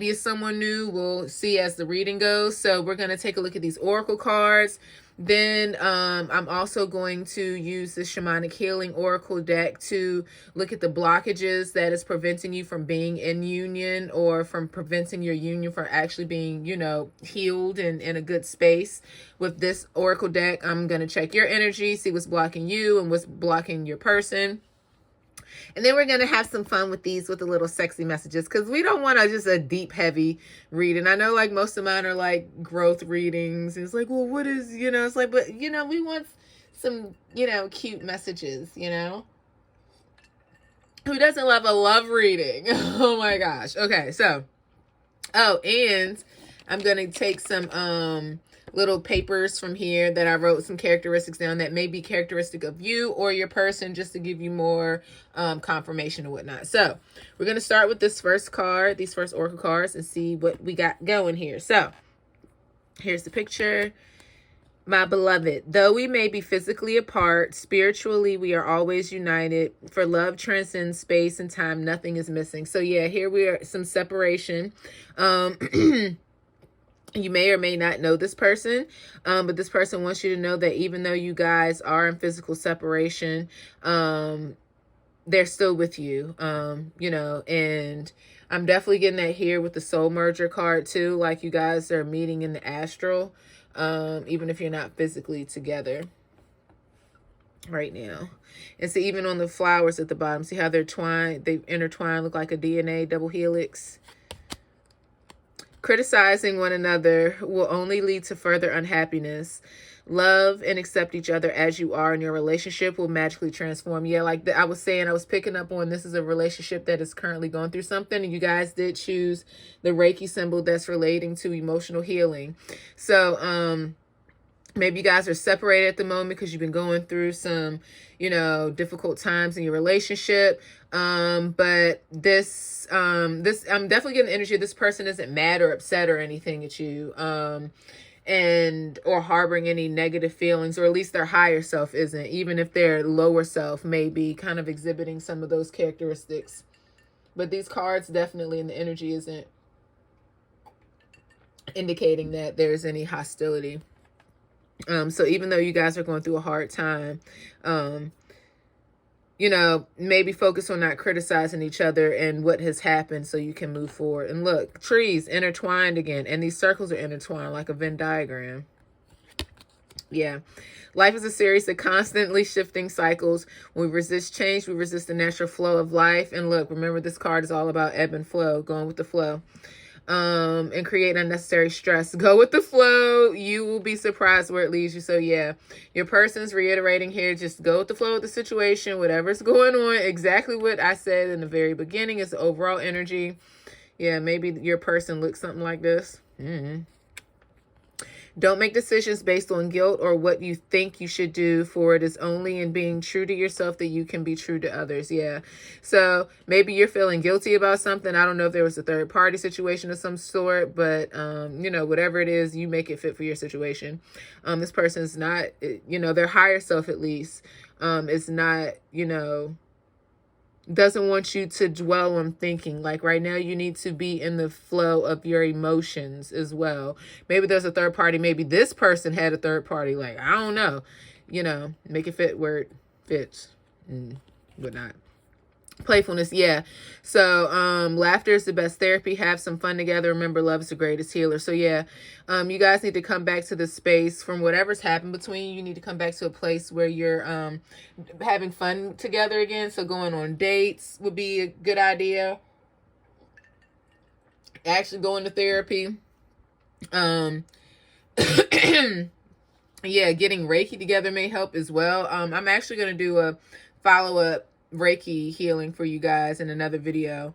it's someone new. We'll see as the reading goes. So we're going to take a look at these oracle cards. Then I'm also going to use the Shamanic Healing Oracle deck to look at the blockages that is preventing you from being in union, or from preventing your union from actually being, you know, healed and in a good space. With this Oracle deck, I'm going to check your energy, see what's blocking you and what's blocking your person. And then we're going to have some fun with these, with the little sexy messages, because we don't want just a deep, heavy reading. I know like most of mine are like growth readings. It's like, well, what is, you know, it's like, but, you know, we want some, you know, cute messages, you know. Who doesn't love a love reading? Oh my gosh. Okay, so, oh, and I'm going to take some little papers from here that I wrote some characteristics down that may be characteristic of you or your person, just to give you more confirmation and whatnot. So we're going to start with this first card, these first oracle cards, and see what we got going here. So here's the picture. My beloved, though we may be physically apart, spiritually we are always united. For love transcends space and time, nothing is missing. So yeah, here we are, some separation. You may or may not know this person, but this person wants you to know that even though you guys are in physical separation, they're still with you, you know, and I'm definitely getting that here with the soul merger card too. Like you guys are meeting in the astral, even if you're not physically together right now. And so even on the flowers at the bottom, see how they're twined, they intertwine, look like a DNA double helix. Criticizing one another will only lead to further unhappiness. Love and accept each other as you are, and your relationship will magically transform. Yeah, like I was saying, I was picking up on, this is a relationship that is currently going through something, and you guys did choose the Reiki symbol that's relating to emotional healing. So, maybe you guys are separated at the moment because you've been going through some, you know, difficult times in your relationship. But this, I'm definitely getting the energy. This person isn't mad or upset or anything at you, or harboring any negative feelings, or at least their higher self isn't, even if their lower self may be kind of exhibiting some of those characteristics. But these cards definitely, and the energy isn't indicating that there's any hostility. So even though you guys are going through a hard time, you know, maybe focus on not criticizing each other and what has happened so you can move forward. And look, trees intertwined again, and these circles are intertwined like a Venn diagram. Yeah. Life is a series of constantly shifting cycles. When we resist change, we resist the natural flow of life. And look, remember, this card is all about ebb and flow, going with the flow. And create unnecessary stress. Go with the flow. You will be surprised where it leads you. So yeah, your person's reiterating here, just go with the flow of the situation, whatever's going on. Exactly what I said in the very beginning is the overall energy. Yeah, maybe your person looks something like this. Don't make decisions based on guilt or what you think you should do, for it is only in being true to yourself that you can be true to others. Yeah. So maybe you're feeling guilty about something. I don't know if there was a third party situation of some sort, but, you know, whatever it is, you make it fit for your situation. This person's not, you know, their higher self at least, is not, you know, doesn't want you to dwell on thinking. Like right now, you need to be in the flow of your emotions as well. Maybe there's a third party. Maybe this person had a third party. Like, I don't know, you know, make it fit where it fits and whatnot. Playfulness, yeah. So laughter is the best therapy. Have some fun together. Remember, love is the greatest healer. So yeah, you guys need to come back to the space from whatever's happened between you. You need to come back to a place where you're having fun together again. So going on dates would be a good idea. Actually going to therapy. Yeah, getting Reiki together may help as well. I'm actually going to do a follow-up Reiki healing for you guys in another video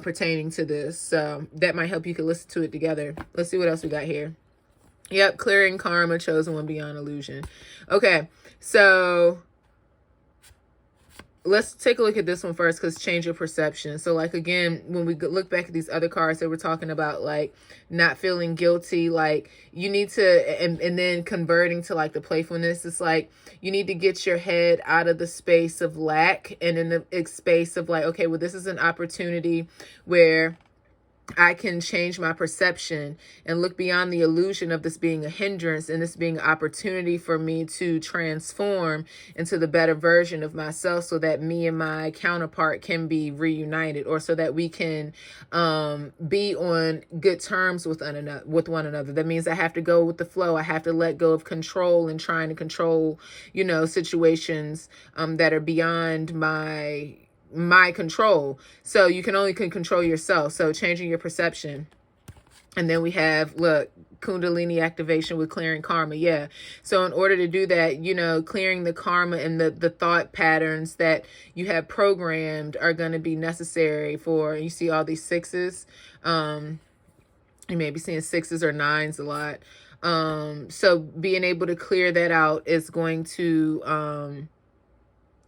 pertaining to this. So that might help. You can listen to it together. Let's see what else we got here. Yep, clearing karma, chosen one beyond illusion. Okay, so let's take a look at this one first, because change your perception. So like, again, when we look back at these other cards that we're talking about, like not feeling guilty, like you need to, and then converting to like the playfulness, it's like you need to get your head out of the space of lack and in the space of like, okay, well, this is an opportunity where I can change my perception and look beyond the illusion of this being a hindrance and this being an opportunity for me to transform into the better version of myself, so that me and my counterpart can be reunited, or so that we can be on good terms with one another. That means I have to go with the flow. I have to let go of control and trying to control, you know, situations that are beyond my control. So you can only control yourself. So changing your perception. And then we have, look, Kundalini activation with clearing karma. Yeah. So in order to do that, you know, clearing the karma and the thought patterns that you have programmed are going to be necessary for, you see all these sixes. You may be seeing sixes or nines a lot. So being able to clear that out is going to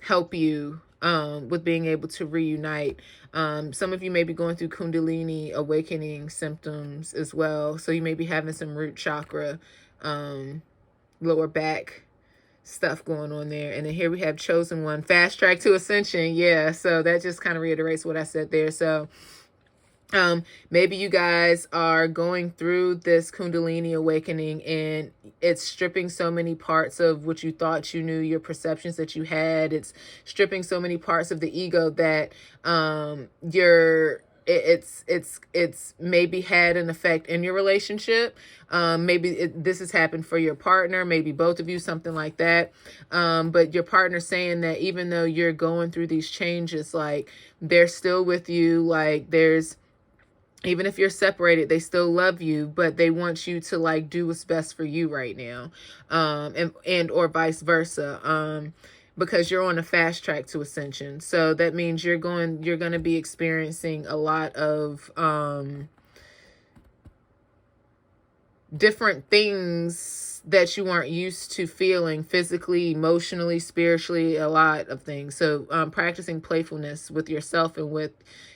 help you with being able to reunite. Some of you may be going through Kundalini awakening symptoms as well. So you may be having some root chakra, lower back stuff going on there. And then here we have chosen one, fast track to ascension. Yeah. So that just kind of reiterates what I said there. So maybe you guys are going through this Kundalini awakening and it's stripping so many parts of what you thought you knew, your perceptions that you had. It's stripping so many parts of the ego that it's maybe had an effect in your relationship. Maybe this has happened for your partner, maybe both of you, something like that. But your partner's saying that even though you're going through these changes, like they're still with you, like even if you're separated, they still love you, but they want you to like do what's best for you right now. And or vice versa. Because you're on a fast track to ascension. So that means you're going to be experiencing a lot of different things that you weren't used to feeling physically, emotionally, spiritually, a lot of things. So practicing playfulness with yourself and with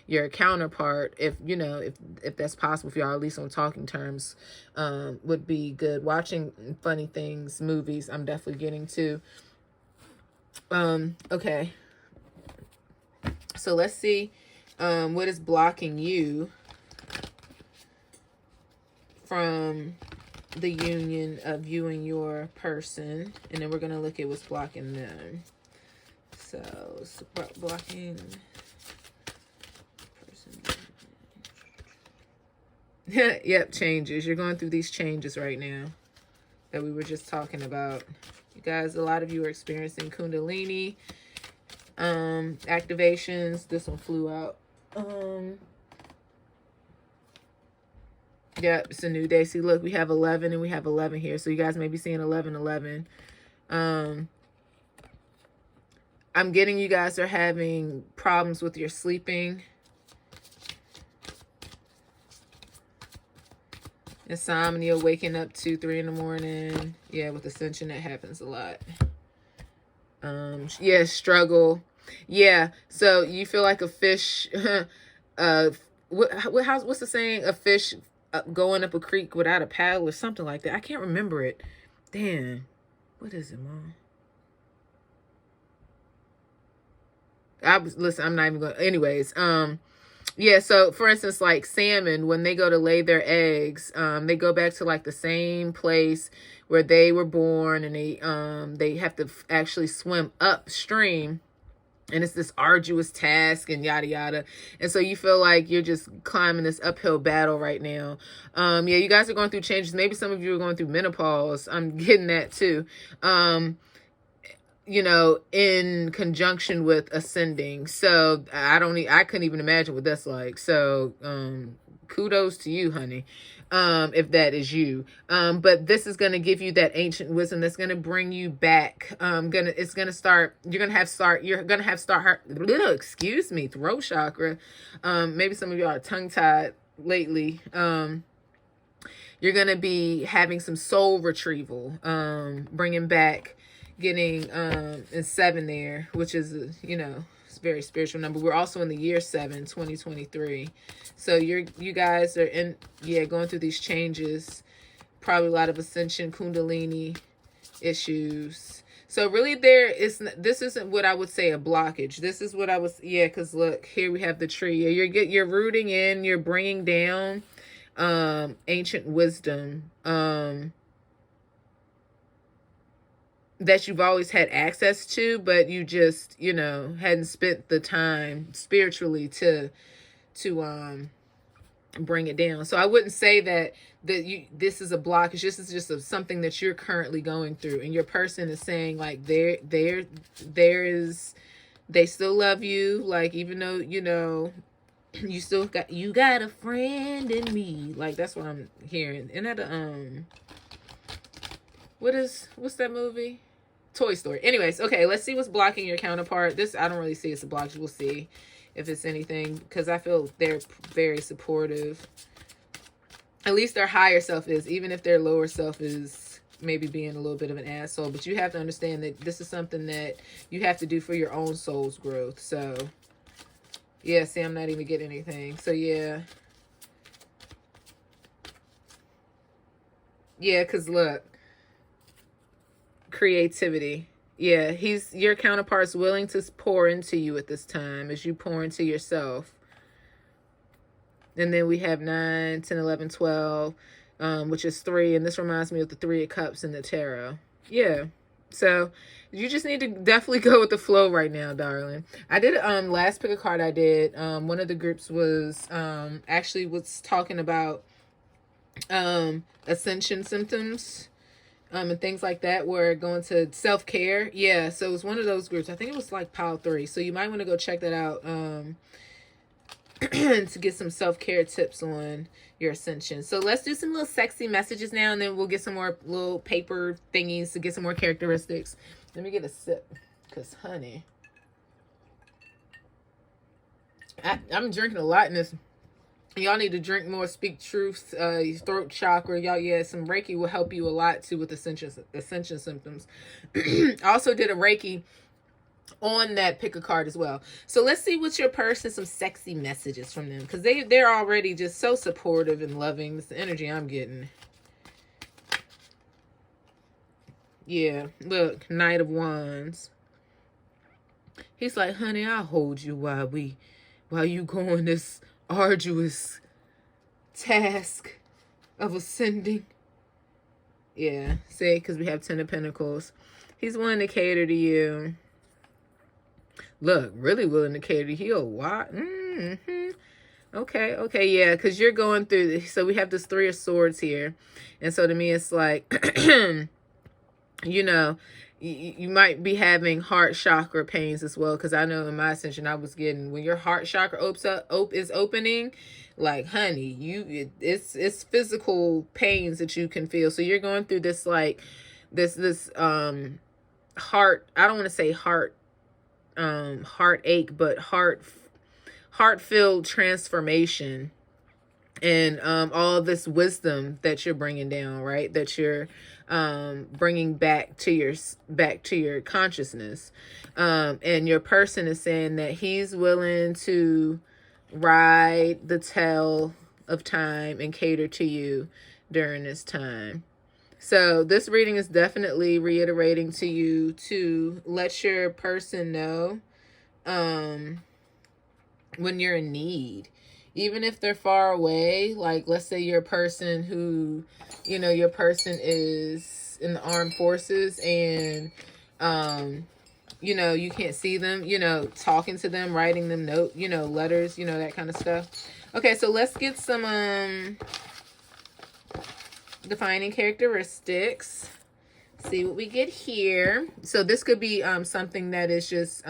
your counterpart, if you know, if that's possible, if y'all at least on talking terms, would be good. Watching funny things, movies, I'm definitely getting to. Okay. So let's see what is blocking you from the union of you and your person, and then we're going to look at what's blocking them. So blocking person. Yep, changes. You're going through these changes right now. that we were just talking about. You guys, a lot of you are experiencing Kundalini activations. This one flew out. Yeah, it's a new day. See, look, we have 11 and we have 11 here. So you guys may be seeing 11, 11. I'm getting you guys are having problems with your sleeping. Insomnia, waking up 2, 3 in the morning. Yeah, with Ascension, that happens a lot. Yeah, struggle. Yeah, so you feel like a fish. What's the saying? A fish going up a creek without a paddle or something like that. I can't remember it. Damn, what is it, Mom? Listen, I'm not even going. Anyways, yeah, so for instance, like salmon, when they go to lay their eggs, they go back to like the same place where they were born, and they have to actually swim upstream, and it's this arduous task and yada yada. And so you feel like you're just climbing this uphill battle right now. Yeah, you guys are going through changes. Maybe some of you are going through menopause. I'm getting that too. You know, in conjunction with ascending. So I couldn't even imagine what that's like. So kudos to you, honey, if that is you. But this is going to give you that ancient wisdom that's going to bring you back. You're going to have excuse me, throat chakra. Maybe some of y'all are tongue tied lately. You're going to be having some soul retrieval, bringing back, getting in 7 there, which is, you know, it's a very spiritual number. We're also in the year 7, 2023. So you guys are going through these changes, probably a lot of ascension, Kundalini issues. So really this isn't what I would say a blockage. This is what I was, because look, here we have the tree. You're rooting in, you're bringing down ancient wisdom, that you've always had access to, but you just, you know, hadn't spent the time spiritually to bring it down. So I wouldn't say that this is a blockage. This is just something that you're currently going through, and your person is saying like they still love you, like even though, you know, you got a friend in me. Like that's what I'm hearing. And that what's that movie? Toy Story. Anyways, okay, let's see what's blocking your counterpart. This, I don't really see it's a blockage. We'll see if it's anything, because I feel they're very supportive. At least their higher self is, even if their lower self is maybe being a little bit of an asshole. But you have to understand that this is something that you have to do for your own soul's growth. So, yeah, see, I'm not even getting anything. So, yeah. Yeah, because look. Creativity. Yeah, your counterpart's willing to pour into you at this time as you pour into yourself. And then we have 9, 10, 11, 12, which is 3. And this reminds me of the 3 of Cups in the tarot. Yeah. So you just need to definitely go with the flow right now, darling. I did last pick a card I did. One of the groups was actually was talking about ascension symptoms. And things like that, were going to self-care. Yeah, so it was one of those groups. I think it was like Pile 3. So you might want to go check that out to get some self-care tips on your ascension. So let's do some little sexy messages now, and then we'll get some more little paper thingies to get some more characteristics. Let me get a sip, because honey, I'm drinking a lot in this. Y'all need to drink more, speak truth, throat chakra. Y'all, yeah, some Reiki will help you a lot too with ascension symptoms. I also did a Reiki on that pick a card as well. So let's see what's your person, some sexy messages from them, because they're already just so supportive and loving. It's the energy I'm getting. Yeah, look, Knight of Wands. He's like, honey, I'll hold you while you go on this arduous task of ascending. Yeah, see, because we have 10 of Pentacles. He's willing to cater to you. Look, really willing to cater to you. Why? Okay, yeah, because you're going through, so we have this Three of Swords here. And so to me, it's like, you know, you might be having heart chakra pains as well. Because I know in my ascension, I was getting, when your heart chakra is opening, like, honey, it's physical pains that you can feel. So you're going through this, like, this heart, I don't want to say heartache, but heart-filled transformation, and all this wisdom that you're bringing down, right, that you're bringing back to your consciousness, and your person is saying that he's willing to ride the tail of time and cater to you during this time. So this reading is definitely reiterating to you to let your person know when you're in need, even if they're far away. Like, let's say you're a person who, your person is in the armed forces, and you can't see them, talking to them, writing them letters, that kind of stuff. Okay, so let's get some defining characteristics. See what we get here. So this could be something that is just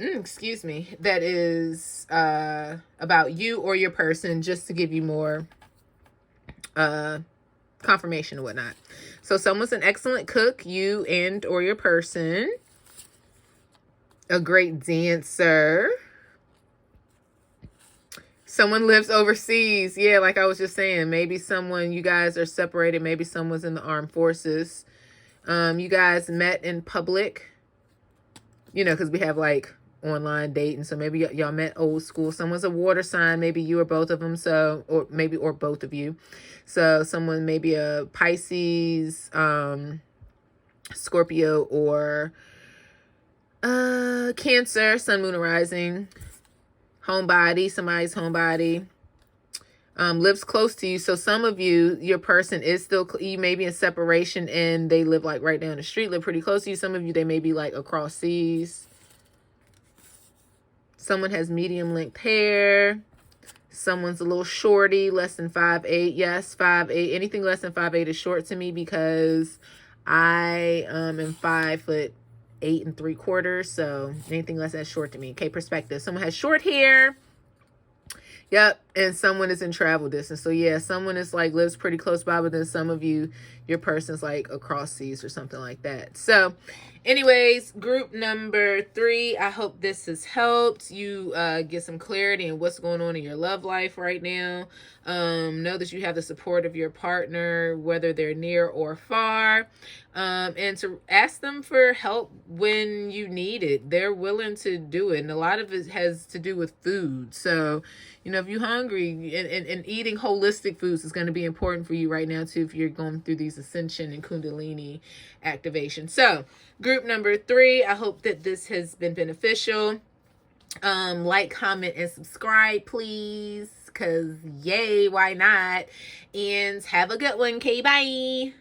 excuse me, that is about you or your person, just to give you more confirmation and whatnot. So someone's an excellent cook, you and or your person. A great dancer. Someone lives overseas. Yeah, like I was just saying, maybe someone, you guys are separated. Maybe someone's in the armed forces. You guys met in public, because we have like online dating. So maybe y'all met old school. Someone's a water sign. Maybe you or both of them. So, or both of you. So someone maybe a Pisces, Scorpio, or Cancer, sun, moon, and rising. Homebody, somebody's homebody. Lives close to you. So some of you, your person is still, you may be in separation and they live like right down the street, live pretty close to you. Some of you, they may be like across seas. Someone has medium length hair. Someone's a little shorty, less than 5'8". Yes, 5'8". Anything less than 5'8" is short to me, because I am 5'8" 3/4". So anything less, that's short to me. Okay, perspective. Someone has short hair. Yep, and someone is in travel distance. So yeah, someone is like lives pretty close by, but then some of you, your person's like across seas or something like that. So anyways, group number 3, I hope this has helped you get some clarity in what's going on in your love life right now. Know that you have the support of your partner, whether they're near or far, and to ask them for help when you need it. They're willing to do it, and a lot of it has to do with food. So if you're hungry, and eating holistic foods is going to be important for you right now too, if you're going through these ascension and kundalini activation. So group number 3, I hope that this has been beneficial. Like, comment, and subscribe, please, because yay, why not? And have a good one. Okay, bye.